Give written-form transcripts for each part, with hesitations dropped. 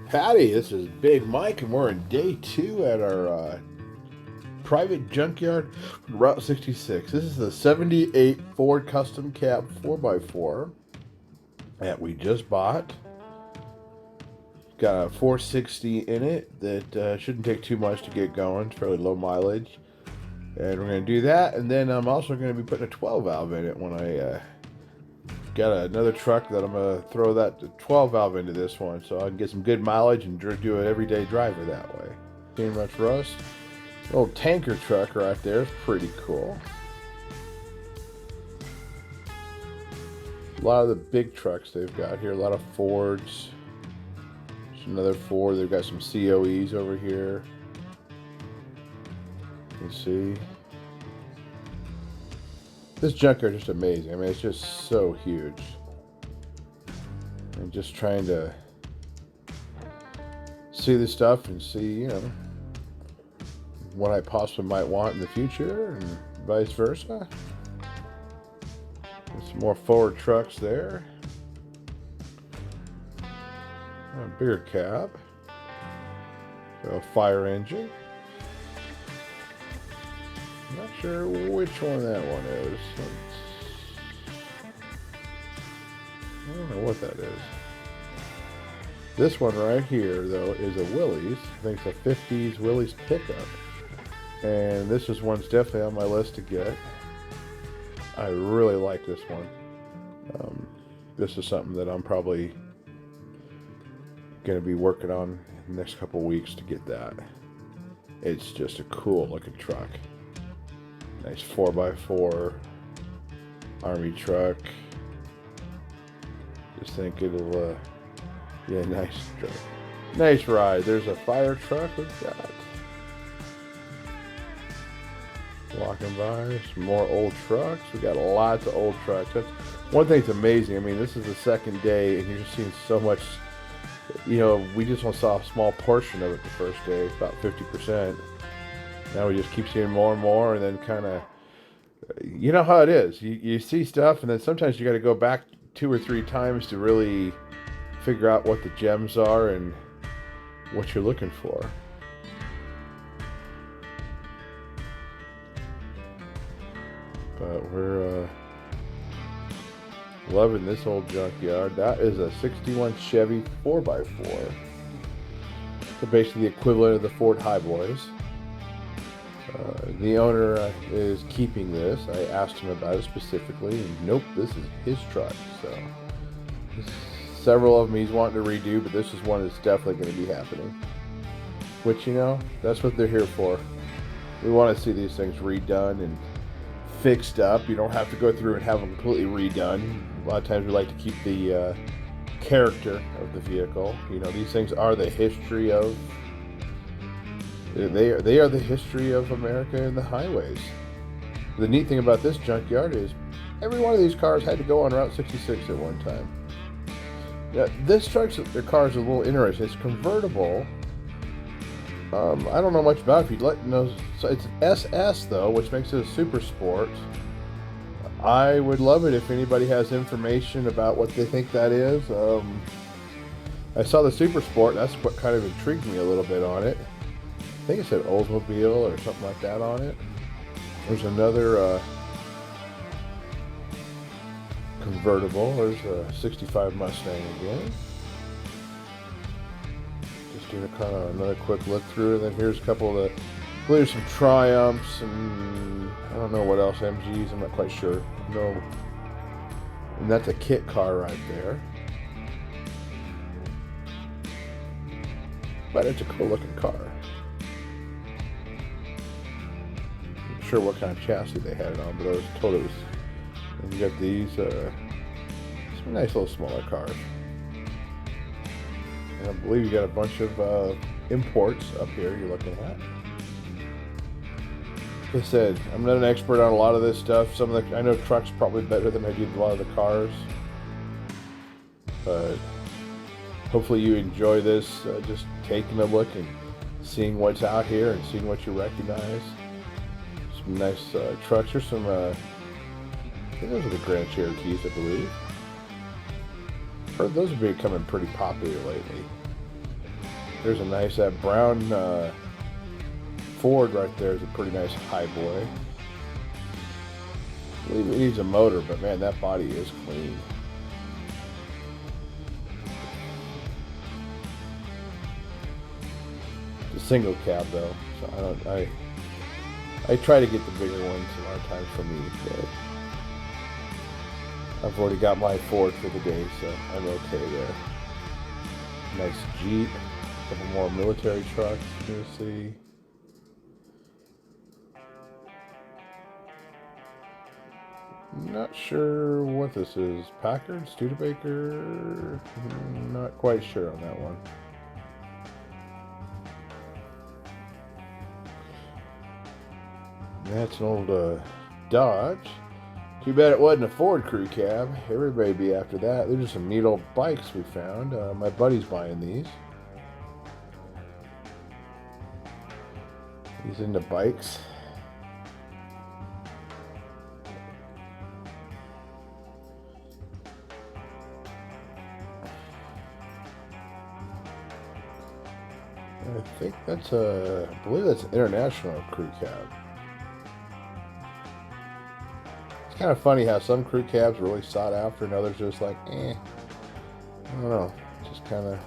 Howdy, this is Big Mike, and we're in day 2 at our private junkyard, Route 66. This is the 78 Ford Custom Cab 4x4 that we just bought. Got a 460 in it that shouldn't take too much to get going. It's fairly low mileage. And we're going to do that, and then I'm also going to be putting a 12 valve in it when I got another truck that I'm going to throw that 12 valve into this one so I can get some good mileage and do an everyday driver that way. Seeing much rust. Little tanker truck right there is pretty cool. A lot of the big trucks they've got here, a lot of Fords. There's another Ford, they've got some COEs over here. You can see. This junkyard is just amazing. I mean, it's just so huge. I'm just trying to see this stuff and see, you know, what I possibly might want in the future and vice versa. There's some more Ford trucks there. A bigger cab. So a fire engine. Not sure which one that one is. I don't know what that is. This one right here, though, is a Willys. I think it's a 50s Willys Pickup. And this is one's definitely on my list to get. I really like this one. This is something that I'm probably going to be working on in the next couple weeks to get that. It's just a cool looking truck. Nice 4x4 army truck. Just think it'll, yeah, nice truck. Nice ride. There's a fire truck we've got. Walking by, some more old trucks. We got lots of old trucks. That's one thing that's amazing. I mean, this is the second day, and you're just seeing so much. You know, we just saw a small portion of it the first day, about 50%. Now we just keep seeing more and more, and then kind of, you know how it is. You see stuff, and then sometimes you got to go back 2 or 3 times to really figure out what the gems are and what you're looking for. But we're loving this old junkyard. That is a 61 Chevy 4x4. So basically the equivalent of the Ford Highboys. The owner is keeping this. I asked him about it specifically, and nope, this is his truck. So several of them he's wanting to redo, but this is one that's definitely going to be happening. Which, you know, that's what they're here for. We want to see these things redone and fixed up. You don't have to go through and have them completely redone. A lot of times we like to keep the character of the vehicle. You know, these things are the history of. They are the history of America and the highways. The neat thing about this junkyard is every one of these cars had to go on Route 66 at one time. Now, this car is a little interesting. It's convertible. I don't know much about it. If you'd like to know, so it's an SS though, which makes it a super sport. I would love it if anybody has information about what they think that is. I saw the super sport. That's what kind of intrigued me a little bit on it. I think it said Oldsmobile or something like that on it. There's another convertible. There's a 65 Mustang again. Just doing a kind of another quick look through, and then here's a couple of the, I believe some Triumphs and I don't know what else, MGs, I'm not quite sure. No. And that's a kit car right there. But it's a cool looking car. Sure what kind of chassis they had it on, but I was told it was. And you got these some nice little smaller cars. And I believe you got a bunch of imports up here you're looking at. Like I said, I'm not an expert on a lot of this stuff. Some of the, I know trucks probably better than I do a lot of the cars. But hopefully you enjoy this, just taking a look and seeing what's out here and seeing what you recognize. Nice trucks. Here's some, I think those are the Grand Cherokees, I believe. Heard those are becoming pretty popular lately. There's a nice, that brown Ford right there is a pretty nice high boy. I believe it needs a motor, but man, that body is clean. It's a single cab though, so I try to get the bigger ones a lot of times for me, but I've already got my Ford for the day, so I'm okay there. Nice Jeep, a couple more military trucks, you see. Not sure what this is. Packard, Studebaker? Not quite sure on that one. That's an old Dodge. Too bad it wasn't a Ford crew cab. Everybody be after that. They're just some neat old bikes we found. My buddy's buying these. He's into bikes. I think that's I believe that's an international crew cab. It's kind of funny how some crew cabs are really sought after and others just like, eh. I don't know. Just kind of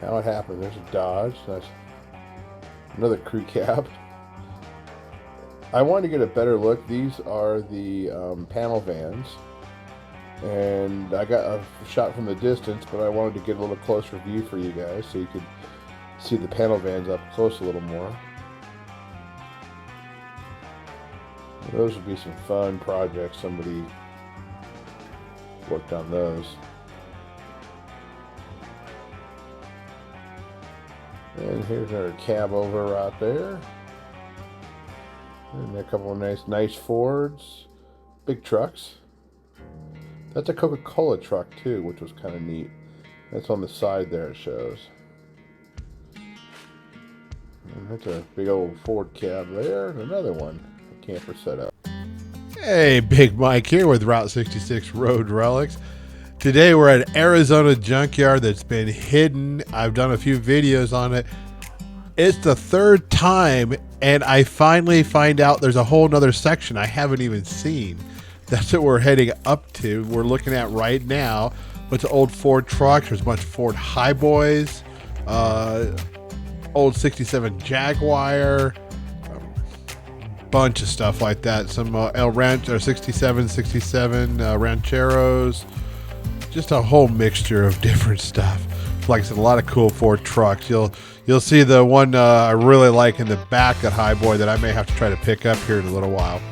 how it happened. There's a Dodge. That's another crew cab. I wanted to get a better look. These are the panel vans. And I got a shot from the distance, but I wanted to get a little closer view for you guys so you could see the panel vans up close a little more. Those would be some fun projects. Somebody worked on those. And here's our cabover out there. And a couple of nice Fords. Big trucks. That's a Coca-Cola truck too, which was kind of neat. That's on the side there, it shows. And that's a big old Ford cab there, and another one, a camper setup. Hey, Big Mike here with Route 66 Road Relics. Today we're at Arizona Junkyard that's been hidden. I've done a few videos on it. It's the third time, and I finally find out there's a whole nother section I haven't even seen. That's what we're heading up to. We're looking at right now. Bunch of old Ford trucks. There's a bunch of Ford Highboys. Old 67 Jaguar. Bunch of stuff like that. Some El Rancho 67 Rancheros. Just a whole mixture of different stuff. Like I said, a lot of cool Ford trucks. You'll see the one I really like in the back, that Highboy, that I may have to try to pick up here in a little while.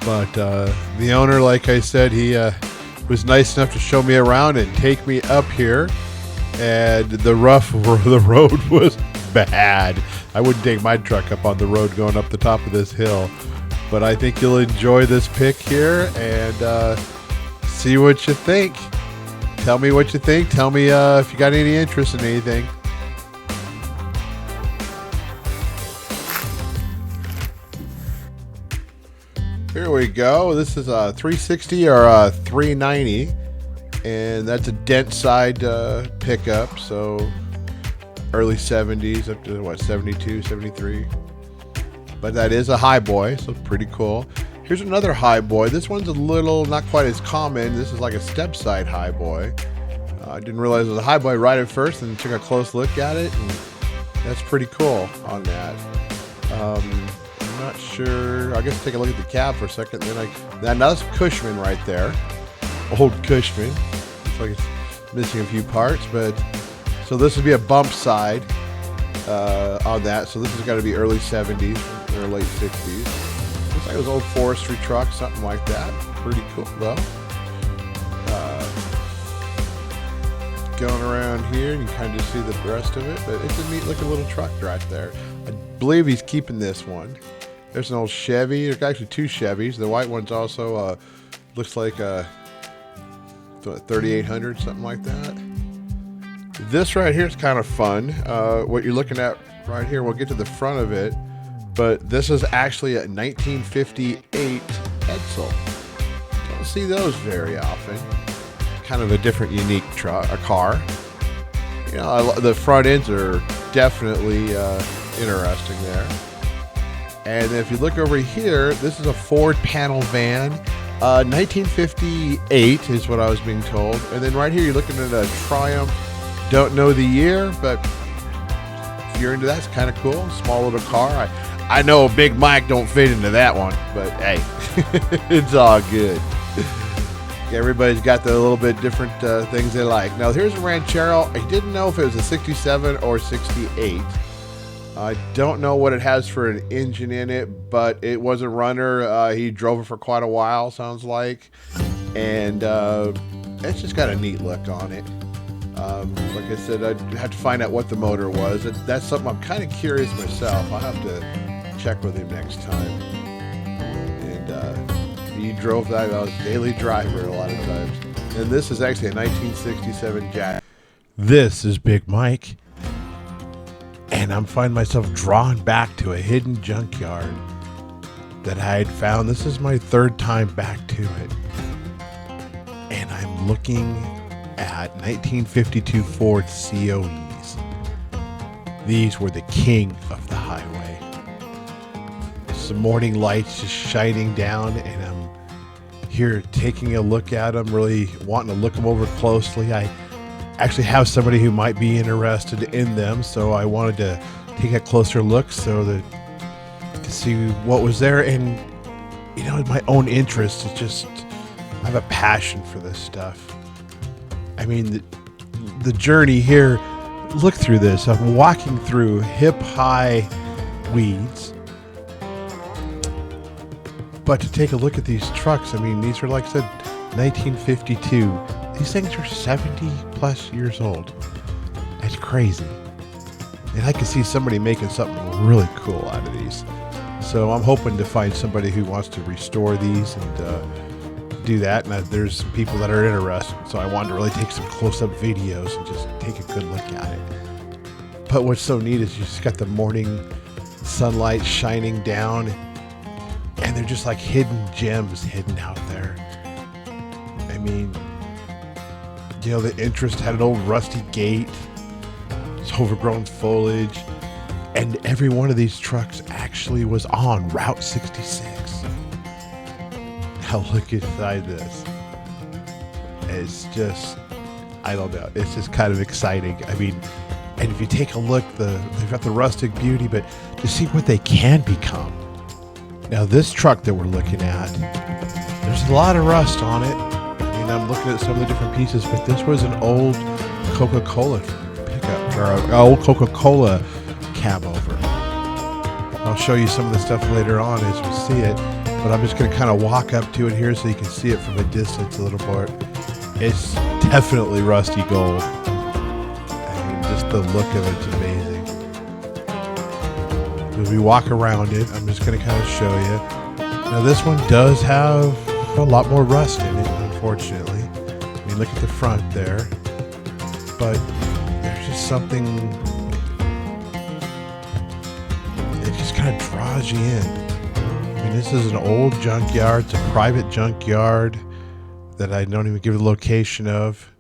But the owner, like I said, he was nice enough to show me around and take me up here. And the road was bad. I wouldn't take my truck up on the road going up the top of this hill. But I think you'll enjoy this pick here and see what you think. Tell me what you think. Tell me if you got any interest in anything. Here we go. This is a 360 or a 390. And that's a dent side pickup. So early 70s up to what, 72, 73. But that is a Highboy, so pretty cool. Here's another Highboy. This one's a little, not quite as common. This is like a step side Highboy. I didn't realize it was a Highboy right at first and took a close look at it. And that's pretty cool on that. I'm not sure. I guess take a look at the cab for a second. Then that's Cushman right there. Old Cushman. Looks like it's missing a few parts, but so this would be a bump side on that. So this has got to be early 70s or late 60s. Looks like it was old forestry truck, something like that. Pretty cool though. Going around here, you can kind of see the rest of it, but it's a neat looking little truck right there. I believe he's keeping this one. There's an old Chevy. There's actually two Chevys. The white one's also looks like a 3800, something like that. This right here is kind of fun. What you're looking at right here, we'll get to the front of it, but this is actually a 1958 Edsel. Don't see those very often. Kind of a different, unique car. you know, the front ends are definitely interesting there. And if you look over here, this is a Ford panel van. 1958 is what I was being told. And then right here, you're looking at a Triumph. Don't know the year, but if you're into that, it's kind of cool. Small little car. I know Big Mike don't fit into that one, but hey, it's all good. Everybody's got the little bit different things they like. Now, here's a Ranchero. I didn't know if it was a 67 or 68. I don't know what it has for an engine in it, but it was a runner. He drove it for quite a while, sounds like. And it's just got a neat look on it. Like I said, I'd have to find out what the motor was. That's something I'm kind of curious myself. I'll have to check with him next time. And he drove that. I was a daily driver a lot of times. And this is actually a 1967 Jack. This is Big Mike. And I'm finding myself drawn back to a hidden junkyard that I had found. This is my third time back to it. And I'm looking at 1952 Ford COEs. These were the king of the highway. Some morning lights just shining down, and I'm here taking a look at them, really wanting to look them over closely. I actually have somebody who might be interested in them, so I wanted to take a closer look so that to see what was there. And you know, in my own interest, it's just I have a passion for this stuff. I mean, the journey here, look through this. I'm walking through hip-high weeds. But to take a look at these trucks, I mean, these are, like I said, 1952. These things are 70 plus years old. That's crazy. And I can see somebody making something really cool out of these. So I'm hoping to find somebody who wants to restore these and do that. And there's people that are interested. So I wanted to really take some close-up videos and just take a good look at it. But what's so neat is you just got the morning sunlight shining down, and they're just like hidden gems hidden out there. I mean, you know, the interest had an old rusty gate, it's overgrown foliage, and every one of these trucks actually was on Route 66. Now look inside this. It's just, I don't know, it's just kind of exciting. I mean, and if you take a look, they've got the rustic beauty, but to see what they can become. Now this truck that we're looking at, there's a lot of rust on it. I mean, I'm looking at some of the different pieces, but this was an old Coca-Cola pickup, or an old Coca-Cola cabover. I'll show you some of the stuff later on as we see it, but I'm just going to kind of walk up to it here so you can see it from a distance a little more. It's definitely rusty gold. I mean, just the look of it's amazing. As we walk around it, I'm just going to kind of show you. Now this one does have a lot more rust in it, unfortunately. I mean, look at the front there. But there's just something, it just kind of draws you in. I mean, this is an old junkyard. It's a private junkyard that I don't even give the location of.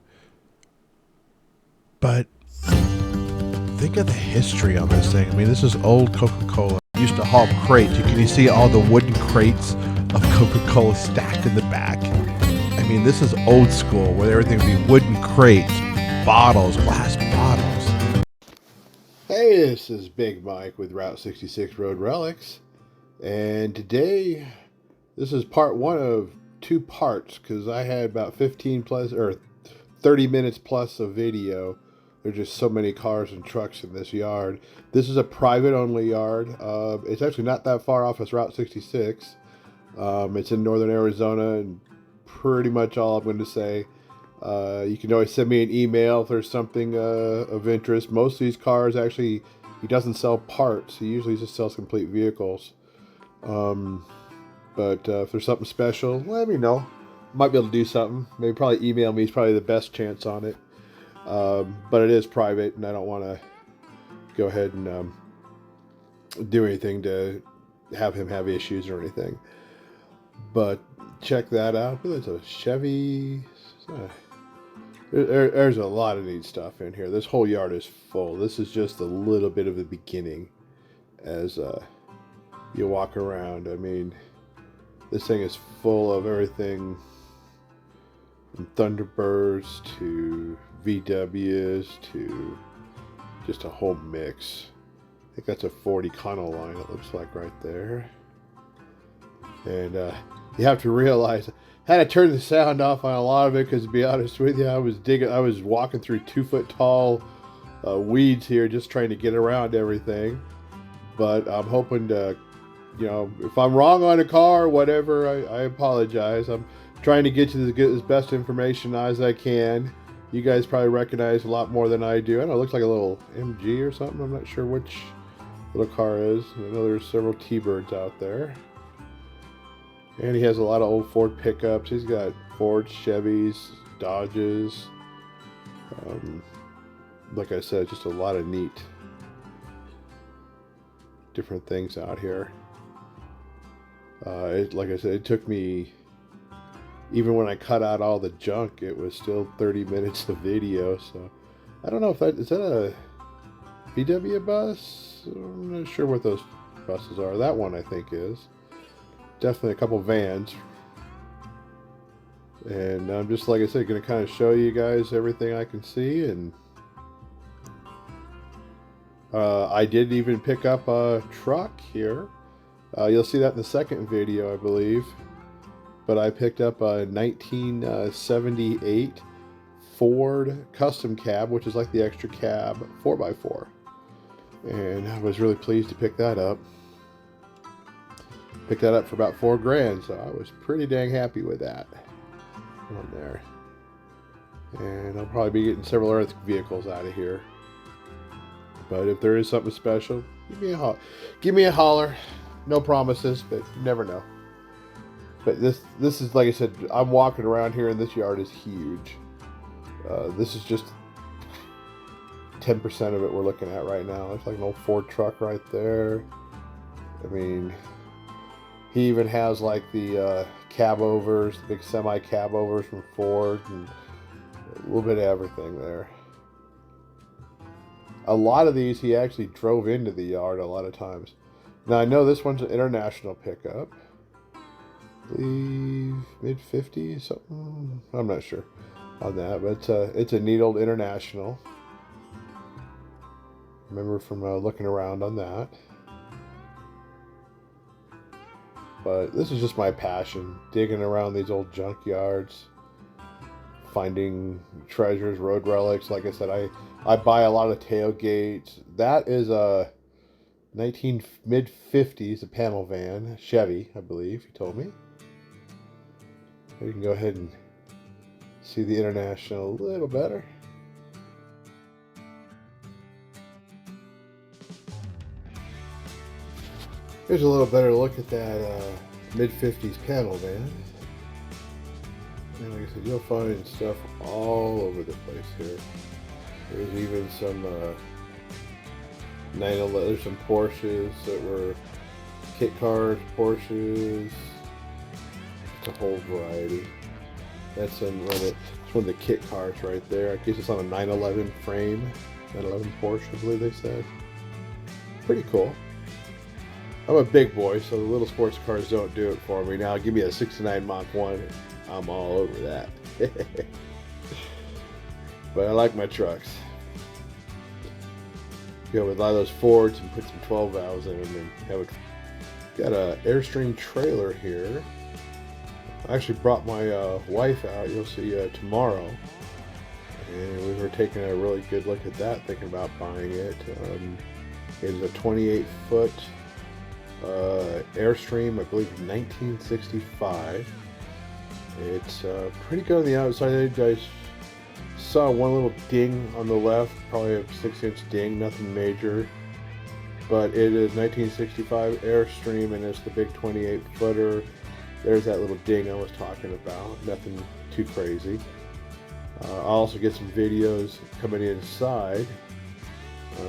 But think of the history on this thing. I mean, this is old Coca-Cola. Used to haul crates. You can see all the wooden crates of Coca-Cola stacked in the back. I mean, this is old school, where everything would be wooden crates, bottles, glass bottles. Hey, this is Big Mike with Route 66 Road Relics. And today, this is part one of two parts, because I had about 15 plus, or 30 minutes plus of video. There's just so many cars and trucks in this yard. This is a private only yard. It's actually not that far off as Route 66. It's in northern Arizona, and pretty much all I'm going to say. You can always send me an email if there's something of interest. Most of these cars, actually, he doesn't sell parts. He usually just sells complete vehicles. But if there's something special, let me know. Might be able to do something. Maybe probably email me is probably the best chance on it. But it is private, and I don't want to go ahead and do anything to have him have issues or anything. But check that out. It's a Chevy. There's a lot of neat stuff in here. This whole yard is full. This is just a little bit of the beginning as you walk around. I mean, this thing is full of everything from Thunderbirds to VWs to just a whole mix. I think that's a Ford Econoline, it looks like right there. And you have to realize, I had to turn the sound off on a lot of it because, to be honest with you, I was walking through 2-foot tall weeds here, just trying to get around everything. But I'm hoping to, you know, if I'm wrong on a car or whatever, I apologize. I'm trying to get you as best information as I can. You guys probably recognize a lot more than I do. I don't know, it looks like a little MG or something. I'm not sure which little car is. I know there's several T-Birds out there. And he has a lot of old Ford pickups. He's got Fords, Chevys, Dodges. Like I said, just a lot of neat different things out here. Like I said, it took me, even when I cut out all the junk, it was still 30 minutes of video. So I don't know if is that a VW bus? I'm not sure what those buses are. That one I think is. Definitely a couple vans. And I'm just, like I said, going to kind of show you guys everything I can see. And I did even pick up a truck here. You'll see that in the second video, I believe. But I picked up a 1978 Ford custom cab, which is like the extra cab 4x4. And I was really pleased to pick that up. Picked that up for about $4 grand, so I was pretty dang happy with that on there. And I'll probably be getting several other vehicles out of here. But if there is something special, give me a holler. No promises, but you never know. But this is, like I said, I'm walking around here and this yard is huge. This is just 10% of it we're looking at right now. It's like an old Ford truck right there. I mean, he even has like the cabovers, the big semi cabovers from Ford, and a little bit of everything there. A lot of these he actually drove into the yard a lot of times. Now I know this one's an international pickup. I believe mid-50s, something. I'm not sure on that, but it's a neat old international. Remember from looking around on that. But this is just my passion, digging around these old junkyards, finding treasures, road relics. Like I said, I buy a lot of tailgates. That is a mid-50s, a panel van, Chevy, I believe, he told me. You can go ahead and see the international a little better. Here's a little better look at that mid-50s panel van. And like I said, you'll find stuff all over the place here. There's even some 911, there's some Porsches that were kit cars, Porsches, it's a whole variety. That's one of the kit cars right there. I guess it's on a 911 frame, 911 Porsche, I believe they said. Pretty cool. I'm a big boy, so the little sports cars don't do it for me. Now, give me a 69 Mach 1, I'm all over that. But I like my trucks. Go with a lot of those Fords and put some 12 valves in them and have it. Got a Airstream trailer here. I actually brought my wife out. You'll see tomorrow. And we were taking a really good look at that, thinking about buying it. It's a 28-foot Airstream, I believe 1965. It's pretty good on the outside. I saw one little ding on the left, probably a 6-inch ding, nothing major. But it is 1965 Airstream, and it's the big 28-footer. There's that little ding I was talking about, nothing too crazy. I'll also get some videos coming inside.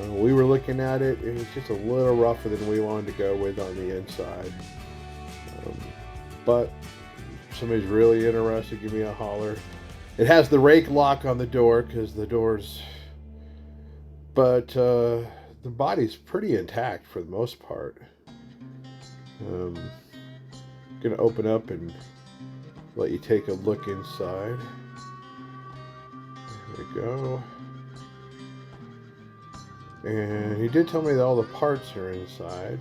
We were looking at it, it was just a little rougher than we wanted to go with on the inside. But if somebody's really interested, give me a holler. It has the rake lock on the door because the doors, but the body's pretty intact for the most part. Gonna open up and let you take a look inside. There we go. And he did tell me that all the parts are inside.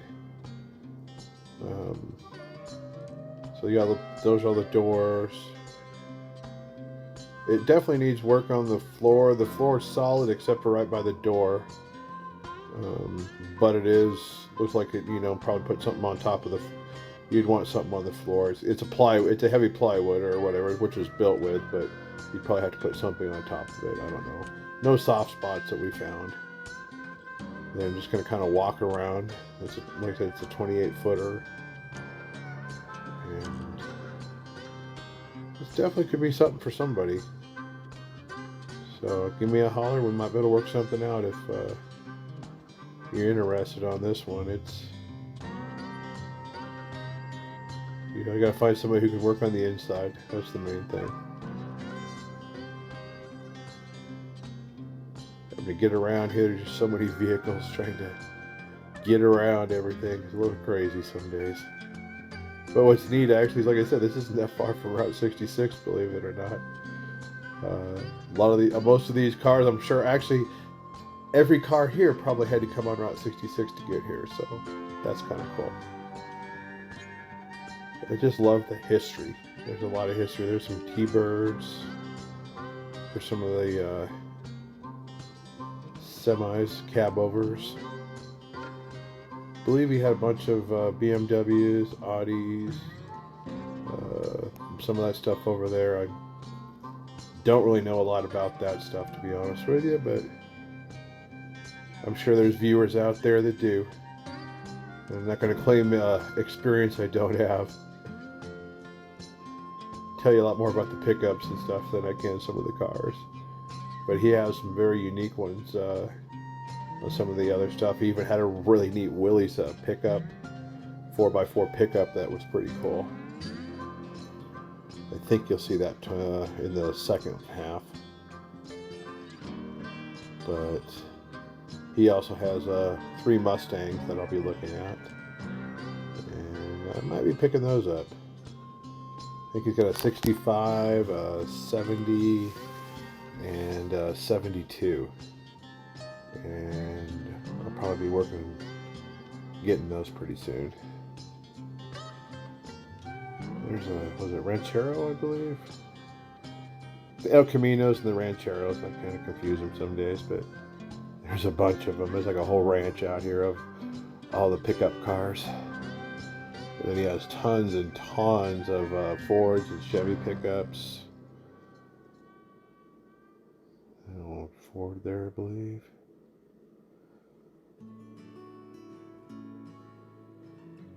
So yeah, those are the doors. It definitely needs work on the floor. The floor is solid except for right by the door. But it looks like it, probably put something on top of you'd want something on the floor. It's a heavy plywood or whatever, which was built with, but you'd probably have to put something on top of it. I don't know. No soft spots that we found. Then I'm just going to kind of walk around. Like I said, it's a 28-footer. And this definitely could be something for somebody. So give me a holler. We might be able to work something out if you're interested on this one. It's, you got to find somebody who can work on the inside. That's the main thing. To get around here, there's just so many vehicles trying to get around everything. It's a little crazy some days. But what's neat actually is, like I said, this isn't that far from Route 66, believe it or not. Most of these cars, I'm sure, actually, every car here probably had to come on Route 66 to get here, so that's kind of cool. I just love the history. There's a lot of history. There's some T-Birds. There's some of the semis, cabovers. I believe he had a bunch of BMWs, Audis, some of that stuff over there. I don't really know a lot about that stuff, to be honest with you, but I'm sure there's viewers out there that do. I'm not going to claim experience I don't have. Tell you a lot more about the pickups and stuff than I can some of the cars. But he has some very unique ones on some of the other stuff. He even had a really neat Willys pickup, 4x4 pickup that was pretty cool. I think you'll see that in the second half. But he also has 3 Mustangs that I'll be looking at. And I might be picking those up. I think he's got a 65, a 70, and 72, and I'll probably be getting those pretty soon. There's was it Ranchero, I believe? The El Caminos and the Rancheros, I kind of confuse them some days, but there's a bunch of them. There's like a whole ranch out here of all the pickup cars. And then he has tons and tons of Fords and Chevy pickups. Ford there, I believe.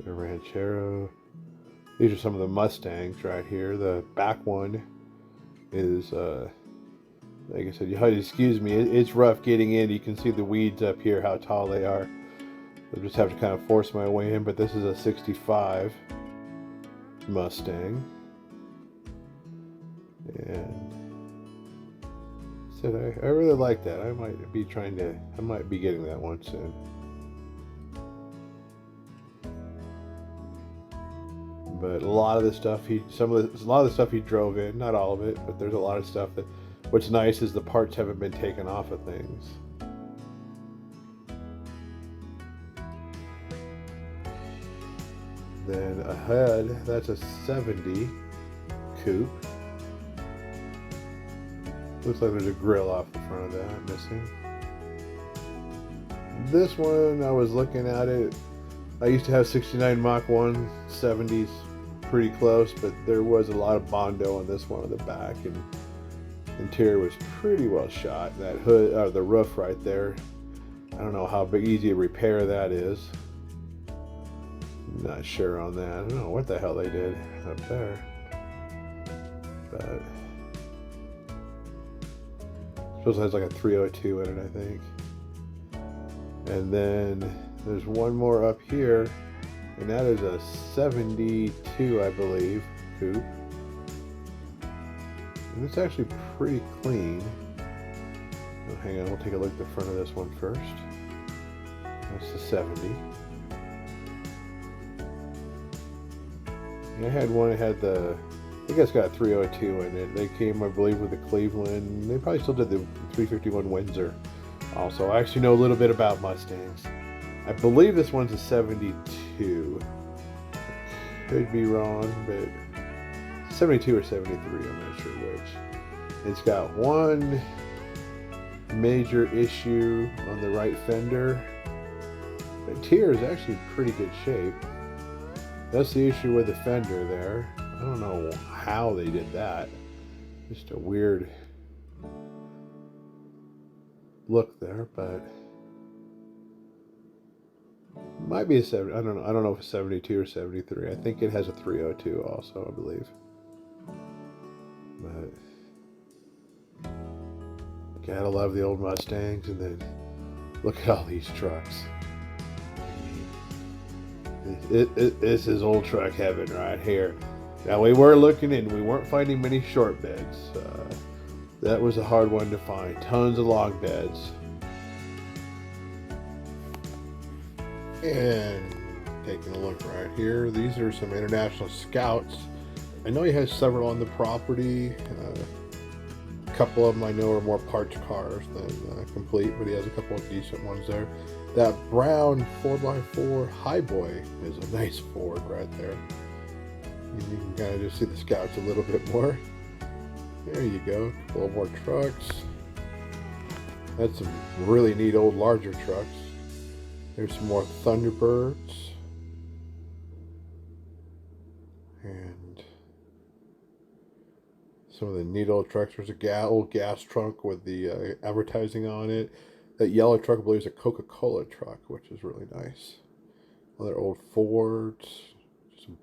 The Ranchero. These are some of the Mustangs right here. The back one is, like I said, you have to excuse me, it's rough getting in. You can see the weeds up here, how tall they are. I'll just have to kind of force my way in, but this is a 65 Mustang. And I really like that. I might be getting that one soon. But a lot of the stuff he drove in, not all of it, but there's a lot of stuff that, what's nice is the parts haven't been taken off of things. Then ahead, that's a 70 coupe. Looks like there's a grill off the front of that missing. This one, I was looking at it. I used to have 69 Mach 1 70s pretty close, but there was a lot of Bondo on this one on the back, and interior was pretty well shot. That hood, or the roof right there, I don't know how easy to repair that is. Not sure on that. I don't know what the hell they did up there. But suppose it has like a 302 in it, I think. And then there's one more up here, and that is a 72, I believe, coupe. And it's actually pretty clean. Oh, hang on, we'll take a look at the front of this one first. That's the 70. I had one, it had the, I think it's got 302 in it. They came, I believe, with the Cleveland. They probably still did the 351 Windsor. Also, I actually know a little bit about Mustangs. I believe this one's a 72. Could be wrong, but 72 or 73, I'm not sure which. It's got one major issue on the right fender. The interior is actually in pretty good shape. That's the issue with the fender there. I don't know how they did that. Just a weird look there, but might be a 70. I don't know. I don't know if it's 72 or 73. I think it has a 302 also, I believe. But gotta love the old Mustangs, and then look at all these trucks. This is old truck heaven right here. Now we were looking and we weren't finding many short beds. That was a hard one to find. Tons of long beds. And taking a look right here, these are some International Scouts. I know he has several on the property. A couple of them I know are more parts cars than complete, but he has a couple of decent ones there. That brown 4x4 Highboy is a nice Ford right there. You can kind of just see the Scouts a little bit more. There you go, a couple more trucks. That's some really neat old larger trucks. There's some more Thunderbirds. And some of the neat old trucks. There's a old gas trunk with the advertising on it. That yellow truck, I believe, is a Coca-Cola truck, which is really nice. Other old Fords. Some